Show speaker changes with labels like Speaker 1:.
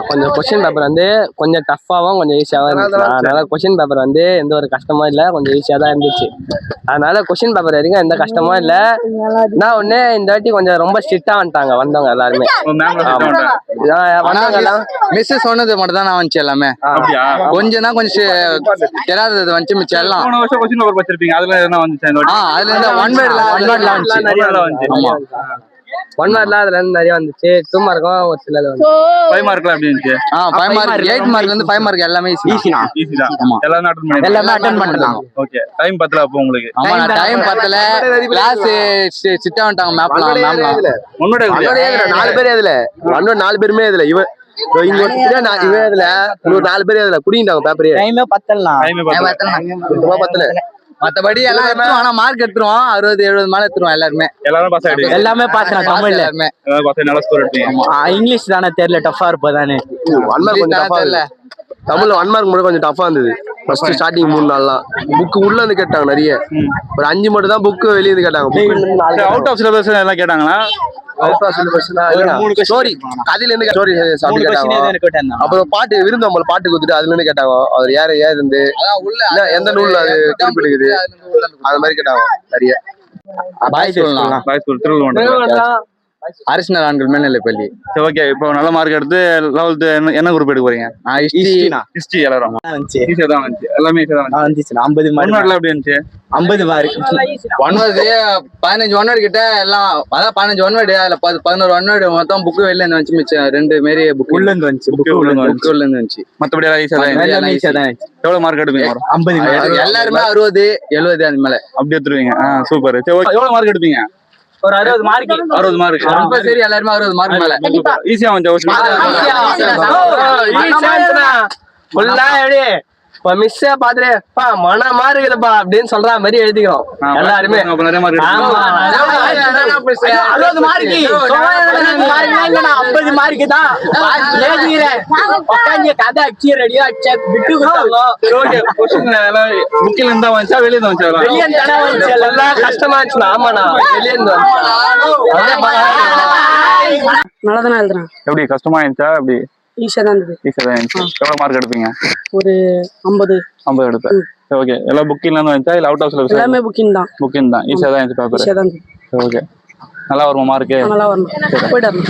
Speaker 1: கொஞ்சம் question paper வந்து கொஞ்சம் டஃப்பாகவும் கொஞ்சம் ஈஸியாகவும் இருந்துச்சு. அதனால கொஸ்டின் பேப்பர் வந்து எந்த ஒரு கஷ்டமும் இல்லை, கொஞ்சம் ஈஸியாக தான் இருந்துச்சு. அதனால கொஸ்டின் பேப்பர் வரைக்கும் எந்த கஷ்டமும் இல்லை. நான் ஒண்ணு இந்த வாட்டி கொஞ்சம் ரொம்ப ஸ்ட்ரிக்டா வந்துட்டாங்க வந்தவங்க எல்லாருமே.
Speaker 2: மிஸ் சொன்னது மட்டும் தான் நான் வந்துச்சு எல்லாமே. கொஞ்சம் தான் கொஞ்சம் தெரியாதது வந்துச்சு, மிச்சம் எல்லாம் அதுல இருந்து ஒன்
Speaker 1: வேர்ட்லாம் அதுல இருந்து நிறைய வந்துச்சு. 2 மார்க்கும் ஒரு சிலது வந்து
Speaker 3: 5 மார்க்லாம் எப்படி இருந்துச்சு?
Speaker 2: 5 மார்க் 8 மார்க்ல இருந்து 5 மார்க் எல்லாமே ஈஸி தான். எல்லாமே அட்டெண்ட் பண்ணலாம்.
Speaker 3: ஓகே, டைம் பத்தல அப்போ உங்களுக்கு?
Speaker 2: ஆமா, டைம் பத்தல. கிளாஸ் சிட்டா வந்துட்டாங்க மேப்லாம்.
Speaker 3: உன்னோட
Speaker 1: 4 பேர் இதுல 4 பேருமே இதுல இவன் இங்க இவன் இதுல 4 பேர் இதுல குடிங்கிட்டாங்க பேப்பரே.
Speaker 2: டைமே பத்தல. மத்தபடி எல்லாம் எடுத்துரும். ஆனா மார்க் எடுத்துருவோம். 60-70 மேல எடுத்துருவோம். எல்லாமே பாஸ். தமிழ் எல்லாருமே
Speaker 3: நல்ல ஸ்கோர் எடுத்தீங்க.
Speaker 2: இங்கிலீஷ் தானே தெரியல, டஃபா இருப்பதானே.
Speaker 1: தமிழ்ல 1 மார்க் மட்டும் கொஞ்சம் டஃபா இருந்தது. ஃபர்ஸ்ட் ஸ்டார்டிங் 3 நாள்லாம் புக் உள்ள இருந்து கேட்டாங்க நிறைய. ஒரு 5 மட்டும் தான் புக் வெளிய இருந்து கேட்டாங்க.
Speaker 3: அவுட் ஆஃப் சிலபஸ் எல்லாம் கேட்டாங்களா?
Speaker 1: ஸ்டோரி கதையில இருந்து ஸ்டோரி கேட்டாங்க. அப்புறம் பாட்டு விருந்தோம்பல் பாட்டு கொடுத்துட்டு அதுல இருந்து கேட்டாங்க. அவர் யாரு இருந்து எந்த நூல்ல அது குறிப்பிடுக்குது அது மாதிரி கேட்டாங்க நிறைய.
Speaker 2: அரசினர் ஆண்கள் மேல்நிலைப்பள்ளி.
Speaker 3: ஓகே, இப்போ நல்ல மார்க் எடுத்து 11th என்ன குரூப் எடுக்க போறீங்க? ஹிஸ்டரி எல்லாரும் ஈஸியா தான் வந்துச்சு. எல்லாமே ஈஸியா தான் வந்துச்சு. 50 மார்க் எப்படி இருந்துச்சு?
Speaker 2: 50 மார்க். 15 ஒன்வேர்டு கிட்ட எல்லாம். அதான் 15 ஒன்வேர்டு, அதுல 11 ஒன்வேர்டு மொத்தம் புக்கு வெளில இருந்து வந்துச்சு. மிச்சம் 2 மாரி புக் உள்ள இருந்து வந்துச்சு.
Speaker 3: மத்தபடி எல்லாம் ஈஸியா தான். எவ்வளவு மார்க் எடுப்பீங்க?
Speaker 2: 50. எல்லாருமே 60-70 அந்த மேல அப்படி
Speaker 3: எடுத்துருவீங்க. சூப்பர். எவ்வளவு மார்க் எடுப்பீங்க?
Speaker 2: ஒரு 60 மார்க்.
Speaker 3: 60 mark
Speaker 2: compulsory. எல்லாருமே 60 மார்க் மேல.
Speaker 3: ஈஸியா வந்து
Speaker 1: இப்ப மிஸ் பாத்துப்பா மன மாறு இருக்குதுப்பா அப்படின்னு சொல்ற மாதிரி எழுதிக்கிறோம் எல்லாருமே.
Speaker 2: 60 மார்க். 50 மார்க் தான் கதை அடிச்சு ரெடியா விட்டு
Speaker 3: புக்கில் இருந்தா வந்துச்சா வெளியே வந்துச்சா?
Speaker 1: எல்லாம் கஷ்டமா இருந்துச்சு. ஆமாண்ணா வெளியே இருந்து
Speaker 4: நல்லாதானே எழுதுறேன்.
Speaker 3: எப்படி கஷ்டமா இருந்துச்சா? எப்படி
Speaker 4: ஈஸியா தான் இருந்தது.
Speaker 3: எவ்வளவு மார்க் எடுப்பீங்க?
Speaker 4: ஒரு 50
Speaker 3: எடுப்பேன். ஓகே, எல்லாம் புக்கிங்ல இருந்து வந்துச்சா இல்ல அவுட் ஆஃப் சிலபஸ்?
Speaker 4: எல்லாமே புக்கிங் தான்.
Speaker 3: ஈஸியா தான் இருந்துச்சு பேப்பர்.
Speaker 4: ஈஸியா தான்.
Speaker 3: ஓகே, நல்லா வருமா மார்க்?
Speaker 4: நல்லா வரணும். போயிட்டு வரணும்.